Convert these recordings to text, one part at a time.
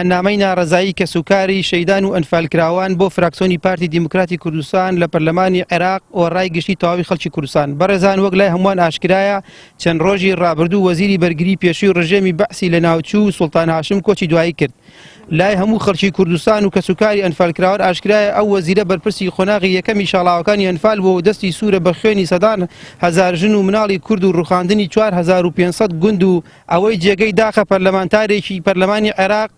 نامەی ناڕەزایی کە سوکاری شەیدان و ئەنفالکراوان بۆ فراکسیۆنی پارتی دیموکراتی کوردستان لە پەرلەمانی عێراق و ڕای گشتی تەواوی خەڵکی کوردستان. بەڕێزان، وەک لای هەمووان ئاشکرایە چەند ڕۆژی ڕابردوو وەزیری بەرگری پێشووی ڕژێمی بەعسی لە ناوچوو سوڵتان هاشم کۆچی دوایی کرد. لای هەموو خەڵکی کوردستان و کە سوکاری ئەنفالکراوان ئاشکرایە ئەو وەزیرە بەرپرسی خۆناغی یەکەمی شاڵاوەکانی ئەنفال بۆ دەستی سوورە بە خوێنی سەدان هەزار ژن و مناڵی کورد و ڕوخاندنی 4500 گوند و ئەوەی جێگەی داخە پەرلەمانتارێکی پەرلەمانی عێراق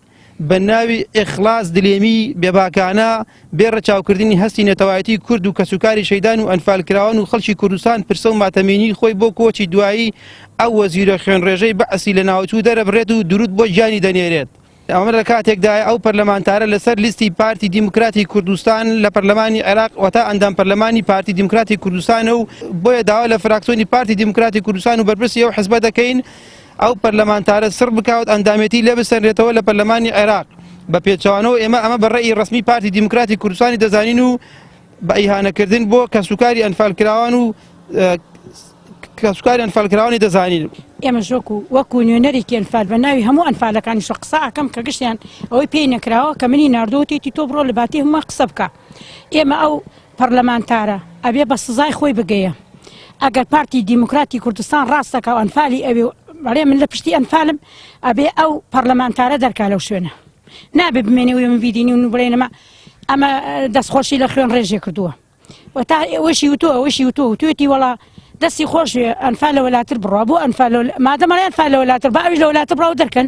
بە ناوی ئیخلاس دلێمی بێباکانە بێ ڕەچاوکردنی هەستی نەتەوایەتی کورد و کە سوکاری شەیدان و ئەنفالکراوان و خەڵکی کوردستان پرسە و ماتەمێنی خۆی بۆ کۆچی دوایی ئەو وەزیرە خوێنڕێژەی بەعسی لە ناوچوو دەرەبڕێت و درود بۆ گیانی دەنێرێت. ئەمە لە کاتێکدایە ئەو پەرلەمانتارە لەسەر لیستی پارتی دیموکراتی کوردستان لە پەرلەمانی عێراق وەتا ئەندام پەرلەمانی پارتی دیموکراتی کوردستانە و بۆیە داوا لە فراکسیۆنی پارتی دیموکراتی کوردستان و بەرپرسی ئەو حزبە دەکەین ئەو پەرلەمانتارە سڕ بکات ئەندامەتی لێ بسەنرێتەوە لە پەرلەمانی عێراق بە پێچوانەوە. ئێمە ئەمە بەڕێی ڕسمی پارتی دیموکراتی کوردستانی دەزانین و بە ئیهانەکردن بۆ کە سوکاری ئەنفالکراوان و کەسوکاری ئەنفالکراوانی دەزانین. ئێمە وەکو نوێنەرێکی ئەنفال بە ناوی هەموو ئەنفالەکانی شو قسە ئەەکەم کە گشتیان ئەوەی پێی نەکراوە کە منی ناردۆتێتی تۆ بڕۆ لە باتی هەموو قسە بکە. ئێمە ئەو پەرلەمانتارە ئەبێ بە سزای خۆی بگەیە. ئەگەر پارتی دیموکراتی کوردستان ڕاستەکە و ئەنفالی ئەوێ بەڵێ من لە پشتی ئەنفالم ئەبێ ئەو پەرلەمانتارە دەرکا لەو شوێنە، نابێ بمێنێ و ئێمە بیدینی و بڵێنەمە ئەمە دەستخۆشی لە خوێن ڕێژێ کردووە وەتا ئەوەشی و تۆ ئەوەشی و تۆ و توێتی وەڵا دەستی خۆش ئەنفال لە وەلاتر بڕوا بۆ ئەنفال مادەمەڵێ ئەنفال لە وەلاتر بە ئەویش لە وەلاتر بڕاو دەرکەن.